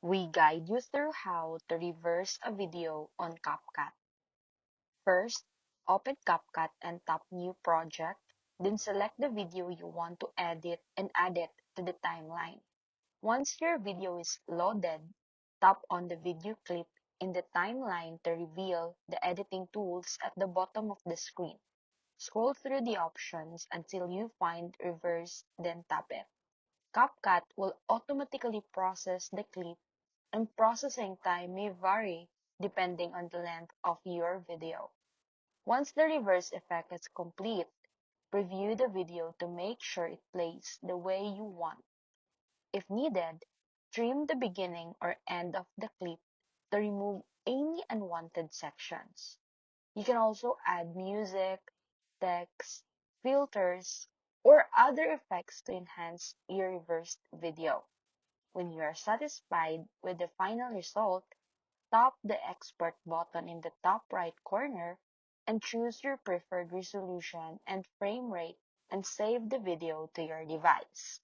We guide you through how to reverse a video on Capcut. First, open Capcut and tap New Project, then select the video you want to edit and add it to the timeline. Once your video is loaded, tap on the video clip in the timeline to reveal the editing tools at the bottom of the screen. Scroll through the options until you find Reverse, then tap it. CapCut will automatically process the clip, and processing time may vary depending on the length of your video. Once the reverse effect is complete, preview the video to make sure it plays the way you want. If needed, trim the beginning or end of the clip to remove any unwanted sections. You can also add music, text, filters, or other effects to enhance your reversed video. When you are satisfied with the final result, tap the Export button in the top right corner and choose your preferred resolution and frame rate and save the video to your device.